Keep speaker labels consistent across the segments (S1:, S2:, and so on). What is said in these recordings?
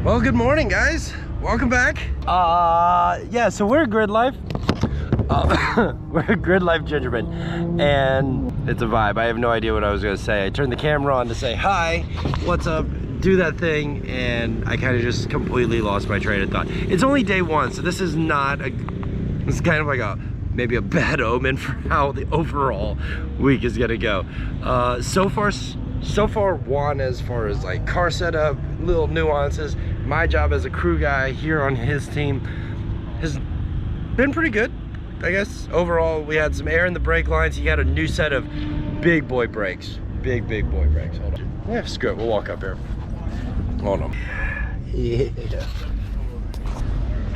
S1: Well, good morning, guys. Welcome back. Yeah, so we're at Gridlife. We're at Gridlife Gingerbread, and it's a vibe. I have no idea what I was gonna say. I turned the camera on to say hi, what's up, do that thing, and I kind of just completely lost my train of thought. It's only day one, so this is not a, it's kind of like maybe a bad omen for how the overall week is gonna go. So far one, as far as like car setup, little nuances, my job as a crew guy here on his team has been pretty good, I guess. Overall, we had some air in the brake lines. He got a new set of big boy brakes. Big boy brakes. Hold on. Yeah, screw it. We'll walk up here. Hold on. Yeah.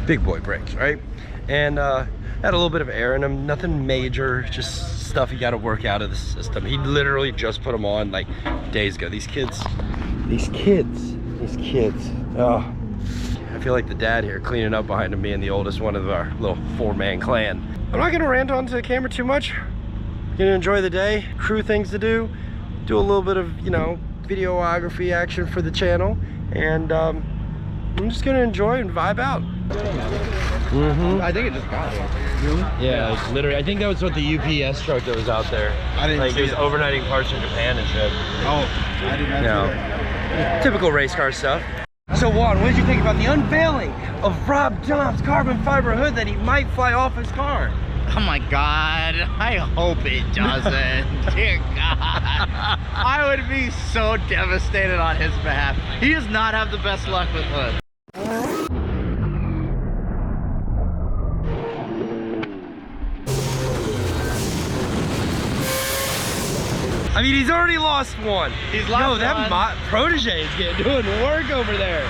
S1: Big boy brakes, right? And had a little bit of air in them. Nothing major, just stuff you got to work out of the system. He literally just put them on like days ago. These kids. Oh, I feel like the dad here cleaning up behind him, being the oldest one of our little four-man clan. I'm not gonna rant onto the camera too much. Gonna enjoy the day, crew things to do a little bit of, you know, videography action for the channel, and I'm just gonna enjoy and vibe out. I think it just got here. Really? Yeah, like, literally. I think that was what the UPS truck that was out there. I didn't like, see it was overnighting parts from Japan and shit. Oh, I didn't know. Typical race car stuff. So Juan, what did you think about the unveiling of Rob Dom's carbon fiber hood that he might fly off his car?
S2: Oh my God, I hope it doesn't. Dear God. I would be so devastated on his behalf. He does not have the best luck with hoods.
S1: I mean, he's already lost one.
S2: He's lost one.
S1: That protege is doing work over there.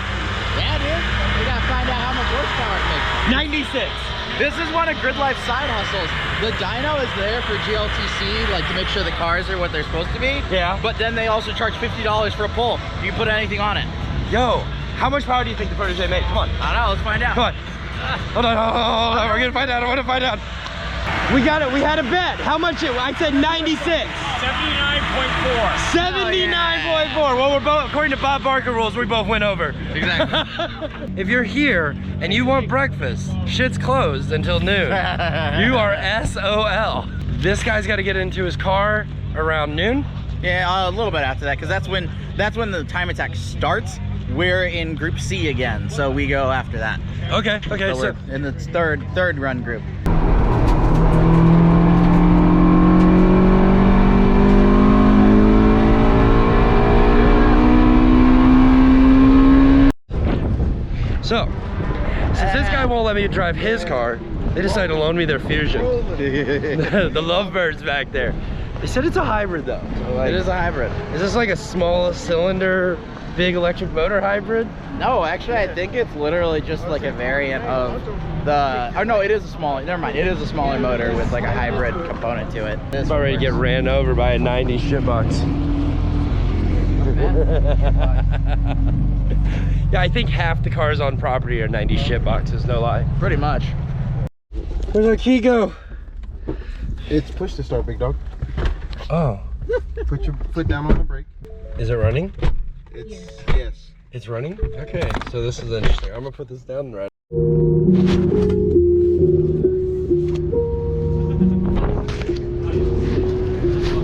S2: Yeah, dude. We gotta find out how much horsepower it makes.
S1: 96.
S2: This is one of Gridlife's side hustles. The dyno is there for GLTC, like to make sure the cars are what they're supposed to be. Yeah. But then they also charge $50 for a pull. You can put anything on it.
S1: Yo, how much power do you think the protege made? Come on.
S2: I don't know, let's find out.
S1: Come on. Hold on. We're gonna find out. I wanna find out. We got it. We had a bet. How much? I said 96.
S3: 79.4.
S1: 79.4. Well, we're both, according to Bob Barker rules, we both went over.
S2: Exactly.
S1: If you're here and you want breakfast, shit's closed until noon. You are SOL. This guy's got to get into his car around noon.
S2: Yeah, a little bit after that, because that's when the time attack starts. We're in Group C again, so we go after that.
S1: Okay.
S2: So we're in the third run group.
S1: So, since this guy won't let me drive his car, they decided to loan me their Fusion. The Lovebirds back there. They said it's a hybrid though. So like,
S2: it is a hybrid.
S1: Is this like a small cylinder, big electric motor hybrid?
S2: No, actually I think it's literally just like a variant of the, oh no, it is a smaller, never mind, it is a smaller motor with like a hybrid component to it.
S1: I'm about ready to get ran over by a 90 shitbox. Yeah, I think half the cars on property are 90 shitboxes, no lie.
S2: Pretty much.
S1: Where's our key go?
S4: It's push to start, big dog.
S1: Oh.
S4: Put your foot down on the brake.
S1: Is it running?
S4: Yes.
S1: It's running? Okay, so this is interesting. I'm gonna put this down right.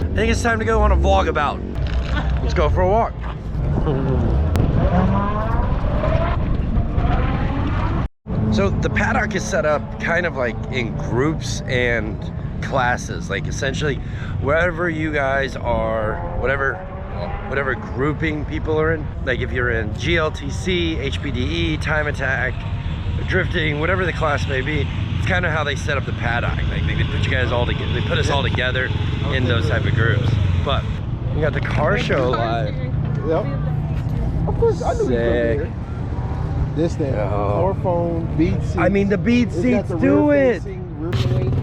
S1: I think it's time to go on a vlog about. Let's go for a walk. So the paddock is set up kind of like in groups and classes, like essentially wherever you guys are, whatever grouping people are in. Like if you're in GLTC, HPDE, time attack, drifting, whatever the class may be, it's kind of how they set up the paddock. Like they put you guys all together, they put us all together in those type of groups. But we got the car show live.
S4: Yep. Of course, I knew
S1: Sick.
S4: This thing, car phone, beat seats.
S1: I mean, the beat seats do it.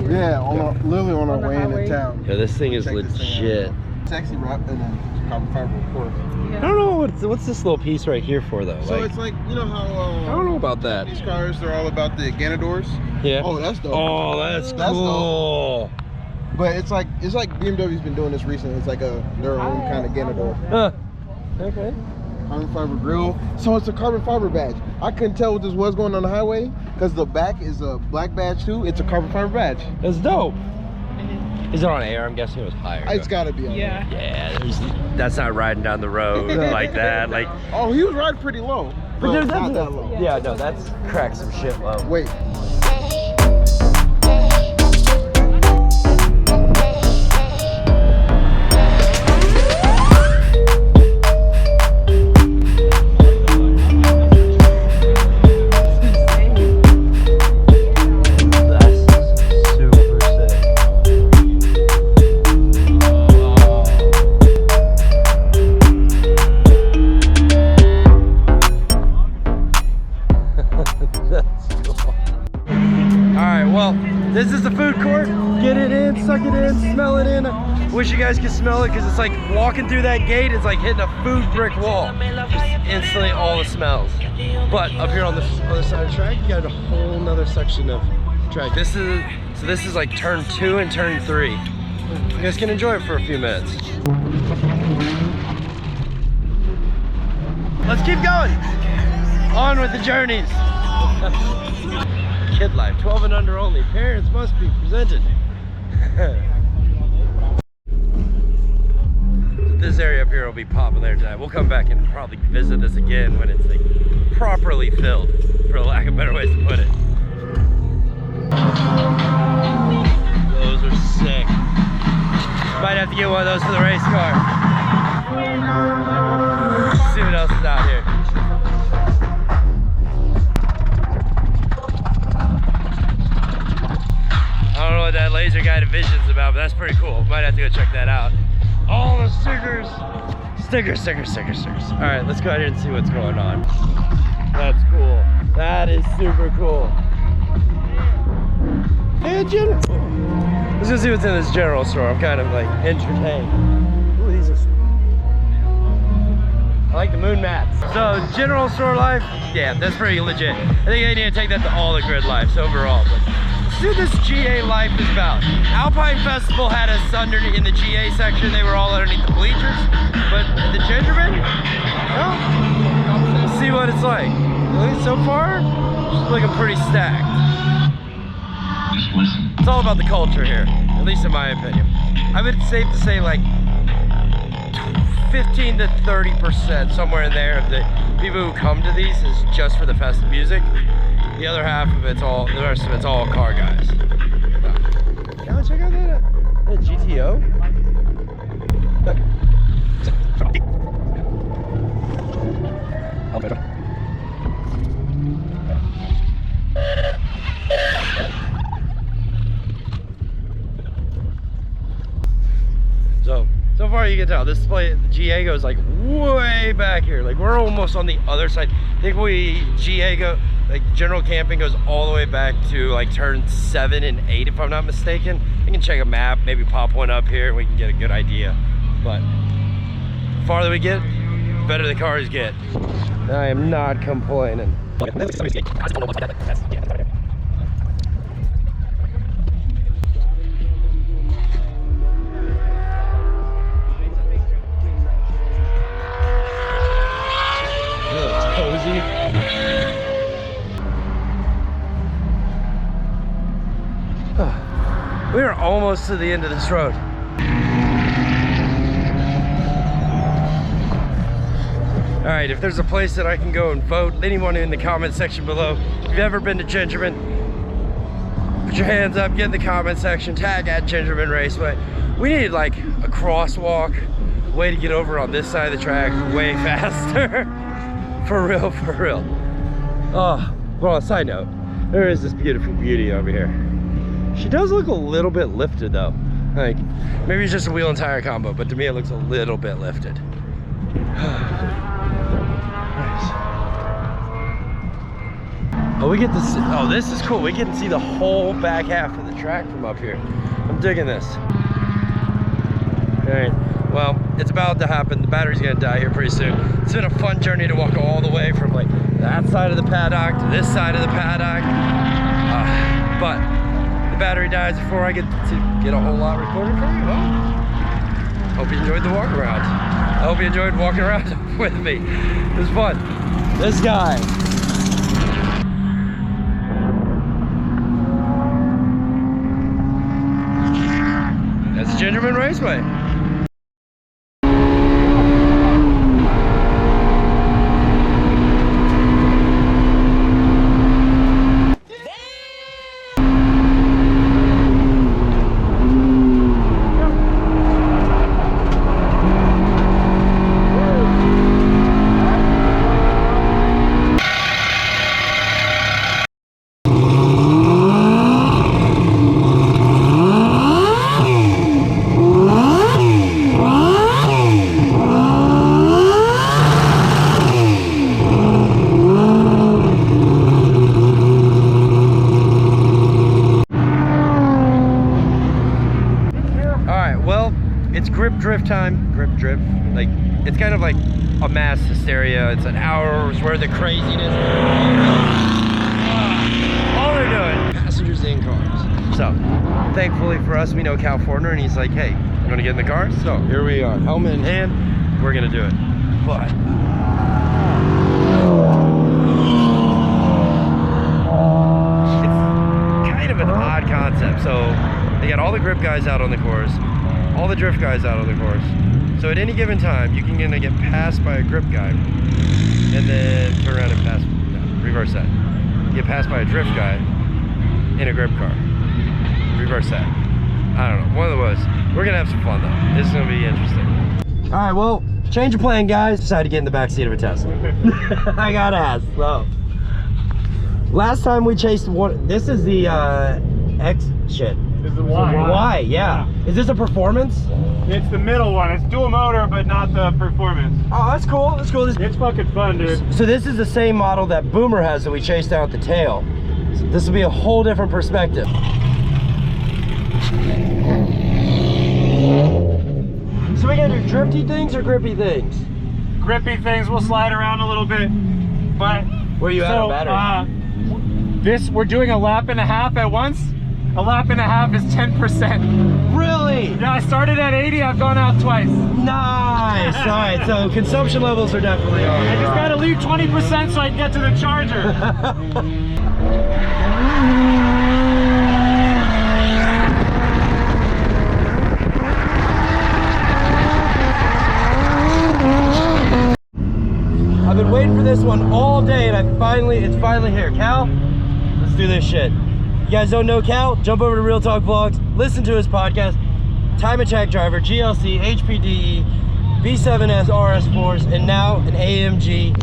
S4: Yeah, literally on our way into town.
S1: Yeah, this thing is legit.
S4: Sexy wrap and then carbon fiber, of course.
S1: I don't know what's this little piece right here for though.
S4: So it's like, you know how
S1: I don't know about that.
S4: These cars, they're all about the Ganadors.
S1: Yeah.
S4: Oh, that's dope.
S1: Oh, that's cool.
S4: Dope. But it's like BMW's been doing this recently. It's like their own kind of Ganador.
S1: Huh. Okay.
S4: carbon fiber grill. So it's a carbon fiber badge. I couldn't tell what this was going on the highway because the back is a black badge too. It's a carbon fiber badge.
S1: That's dope. Is it on air? I'm guessing it was higher.
S4: It's gotta be on
S5: Yeah.
S1: Yeah, that's not riding down the road like that. Like,
S4: Oh, he was riding pretty low.
S1: but there's
S4: not that low.
S1: Yeah, no, that's crack some shit low.
S4: Wait.
S1: This is the food court. Get it in, suck it in, smell it in. Wish you guys could smell it because it's like walking through that gate, it's like hitting a food brick wall. Just instantly all the smells. But up here on the other side of the track, you got a whole nother section of track. This is like turn 2 and turn 3. You guys can enjoy it for a few minutes. Let's keep going. On with the journeys. Kid life, 12 and under only. Parents must be presented. This area up here will be popular tonight. We'll come back and probably visit this again when it's like properly filled, for lack of better ways to put it. Those are sick. Might have to get one of those for the race car. Let's see what else is out here. I don't know what that laser guided vision's about, but that's pretty cool. Might have to go check that out. All the stickers. Stickers. All right, let's go out here and see what's going on. That's cool. That is super cool. Hey, General. Let's go see what's in this general store. I'm kind of like entertained. Ooh, these are... I like the moon mats. So, general store life, yeah, that's pretty legit. I think they need to take that to all the grid lives overall. But let's see what this GA life is about. Alpine Festival had us in the GA section. They were all underneath the bleachers. But the Gingerman, well, let's see what it's like. At least so far, it's looking pretty stacked. It's all about the culture here, at least in my opinion. I would safe to say like 15 to 30% somewhere in there of the people who come to these is just for the festive music. The other half of it's all, the rest of it's all car guys. Yeah, check out that GTO. So far you can tell this the GA goes like way back here. Like we're almost on the other side. I think like general camping goes all the way back to like turn 7 and 8 if I'm not mistaken. You can check a map, maybe pop one up here and we can get a good idea. But the farther we get, the better the cars get. I am not complaining. We are almost to the end of this road. All right, if there's a place that I can go and vote, anyone in the comment section below. If you've ever been to Gingerman, put your hands up, get in the comment section, tag at Gingerman Raceway. We need like a crosswalk, way to get over on this side of the track way faster. For real, for real. Oh, well, on a side note, there is this beautiful beauty over here. She does look a little bit lifted though. Like, maybe it's just a wheel and tire combo, but to me it looks a little bit lifted. Nice. Oh, we get to see, oh, this is cool. We get to see the whole back half of the track from up here. I'm digging this. All right, well, it's about to happen. The battery's gonna die here pretty soon. It's been a fun journey to walk all the way from like that side of the paddock to this side of the paddock. But the battery dies before I get a whole lot recorded for you. Well, hope you enjoyed the walk around. I hope you enjoyed walking around with me. It was fun. This guy. That's Gingerman Raceway. Drift time, drift. Like, it's kind of like a mass hysteria. It's an hour's worth of craziness. All they're doing, passengers in cars. So, thankfully for us, we know California, and he's like, hey, you want to get in the car? So, here we are, helmet in hand, we're gonna do it. But, it's kind of an odd concept. So, they got all the grip guys out on the course, all the drift guys out on the course. So at any given time, you can get passed by a grip guy and then turn around and pass, no, reverse that. Get passed by a drift guy in a grip car. Reverse that. I don't know, one of the ways. We're gonna have some fun though. This is gonna be interesting. All right, well, change of plan, guys. Decided to get in the back seat of a Tesla. I gotta ask, so. Last time we chased one, this is the X shit.
S3: Is the Y.
S1: Y, yeah. Is this a performance?
S3: It's the middle one. It's dual motor, but not the performance.
S1: Oh, that's cool. That's cool.
S3: It's fucking fun, dude.
S1: So this is the same model that Boomer has that we chased down at the tail. So this will be a whole different perspective. So we gonna do drifty things or grippy things?
S3: Grippy things will slide around a little bit, but
S1: where you at on battery?
S3: We're doing a lap and a half at once. A lap and a half is 10%.
S1: Really?
S3: Yeah, I started at 80, I've gone out twice.
S1: Nice. All right, so consumption levels are definitely on.
S3: I just gotta leave 20% so I can get to the charger. I've been waiting for this one all day, and it's finally here. Cal, let's do this shit. You guys don't know Cal? Jump over to Real Talk Vlogs, listen to his podcast. Time attack driver, GLC, HPDE, B7S RS4s, and now an AMG.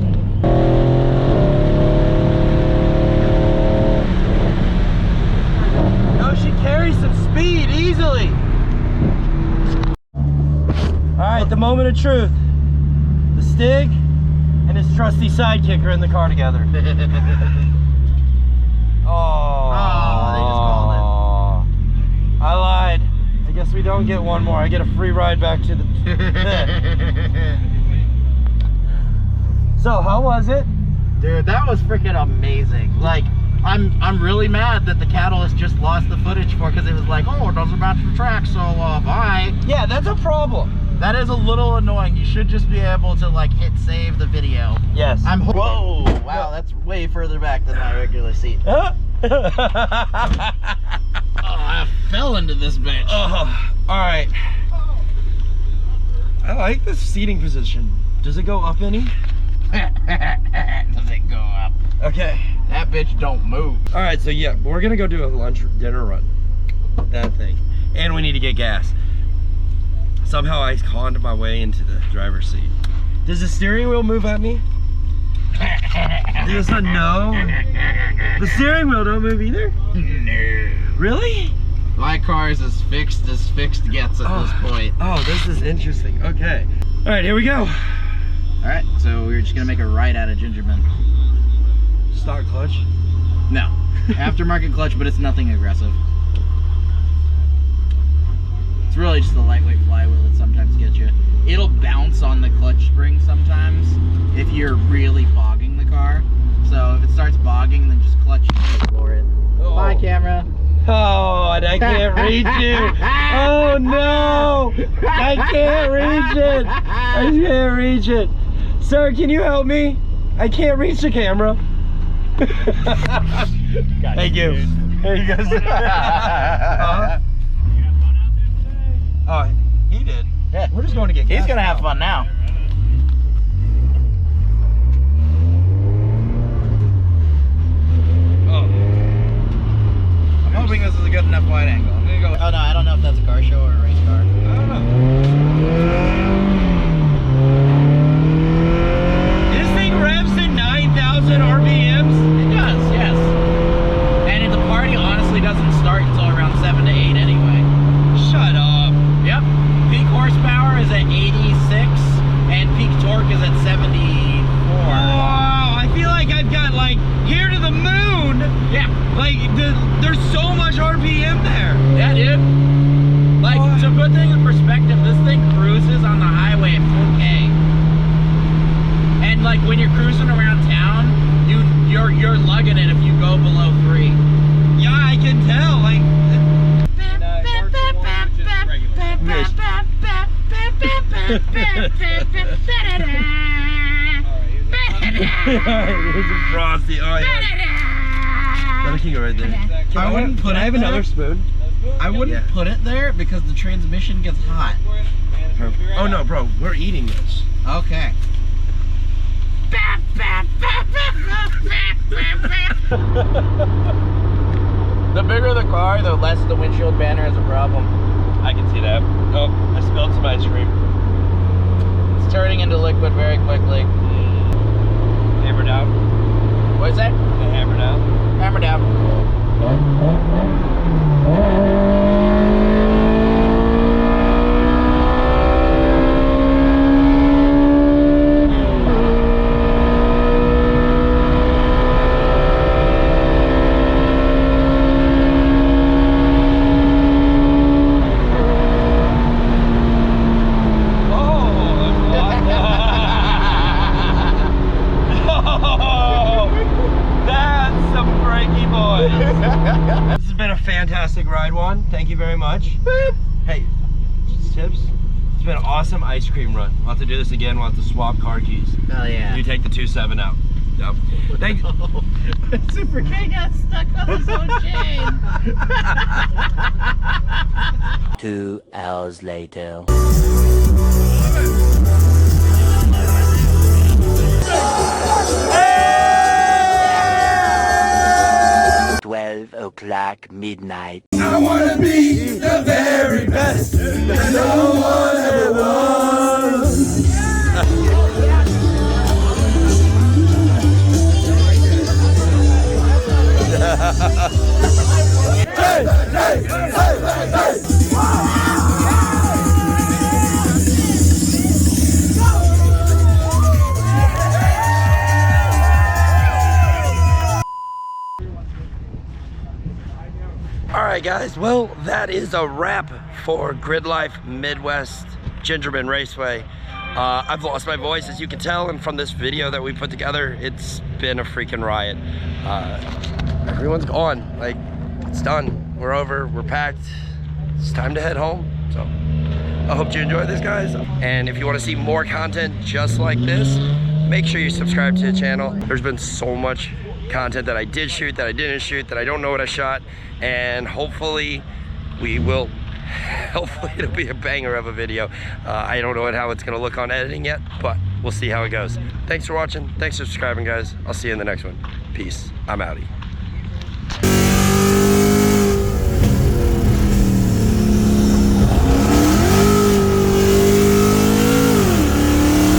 S3: Oh, she carries some speed easily. All right, the moment of truth. The Stig and his trusty sidekick are in the car together. Oh,
S2: they just called
S1: it. I lied. I guess we don't get one more. I get a free ride back to the So, how was it?
S2: Dude, that was freaking amazing. Like, I'm really mad that the Catalyst just lost the footage because it was like, oh, it doesn't match the track, so bye.
S1: Yeah, that's a problem.
S2: That is a little annoying. You should just be able to like hit save the video.
S1: Yes.
S2: Whoa, wow, that's way further back than my regular seat. Oh, I fell into this bitch.
S1: All right. I like this seating position. Does it go up any?
S2: Does it go up?
S1: Okay.
S2: That bitch don't move.
S1: All right, so yeah, we're gonna go do a dinner run. That thing. And we need to get gas. Somehow I conned my way into the driver's seat. Does the steering wheel move at me? There's a no. The steering wheel don't move either?
S2: No.
S1: Really?
S2: My car is as fixed gets at this point.
S1: Oh, this is interesting. Okay. All right, here we go.
S2: All right, so we're just gonna make a right out of Gingerman.
S1: Stock clutch?
S2: No. Aftermarket clutch, but it's nothing aggressive. It's really just the lightweight flywheel that sometimes gets you. It'll bounce on the clutch spring sometimes if you're really bogging the car. So if it starts bogging, then just clutch and floor it. Oh. Bye, camera.
S1: Oh, and I can't reach you. Oh no! I can't reach it. I can't reach it.
S3: Sir, can you help me? I can't reach the camera. Thank you. There you go. Oh, he did.
S2: Yeah.
S3: We're just going to get gas.
S2: He's gonna have fun now.
S3: Oh.
S2: I'm hoping this is a good enough wide angle. I'm gonna go. Oh no, I don't know if that's a car show or a race car.
S3: I don't know. This thing revs at 9,000 RPMs?
S2: It does, yes. And the party honestly doesn't start until around 7 to 8 anyway.
S3: Shut up.
S2: Yep. Peak horsepower is at 86 and peak torque is at 74.
S3: Wow, I feel like I've got like here to the moon.
S2: Yeah.
S3: Like there's so much RPM there.
S2: Yeah, dude. Like,
S3: What?
S2: to put things in perspective, this thing cruises on the highway at 4K. And like when you're cruising around town, you're lugging it if you go below 3.
S3: Yeah, I can tell. Like here's a frosty. Oh yeah. Gotta keep it right there.
S2: I wouldn't put
S3: I have
S2: it there.
S3: another spoon.
S2: I wouldn't put it there because the transmission gets hot.
S3: Oh no, bro, we're eating this.
S2: Okay. The bigger the car, the less the windshield banner is a problem.
S3: I can see that. Oh, I spilled some ice cream.
S2: It's turning into liquid very quickly.
S3: Hammer down.
S2: What is that?
S3: The hammer down.
S2: Hammer down.
S3: This has been a fantastic ride, Juan. Thank you very much. Hey, tips. It's been an awesome ice cream run. We'll have to do this again. We'll have to swap car keys.
S2: Oh yeah.
S3: You take the 2.7 out. Yep. Thank you.
S2: Super K got stuck on his own chain.
S5: 2 hours later. Midnight.
S1: I wanna be the very best that no one ever was. Hey, hey, hey, hey, hey. Alright guys, well that is a wrap for Gridlife Midwest Gingerman Raceway. I've lost my voice as you can tell, and from this video that we put together, it's been a freaking riot. Everyone's gone, like it's done, we're over, we're packed, it's time to head home. So I hope you enjoyed this guys, and if you want to see more content just like this, make sure you subscribe to the channel. There's been so much content that I did shoot, that I didn't shoot, that I don't know what I shot, and hopefully it'll be a banger of a video. I don't know how it's gonna look on editing yet, but we'll see how it goes. Thanks for watching, thanks for subscribing guys. I'll see you in the next one. Peace, I'm Audi.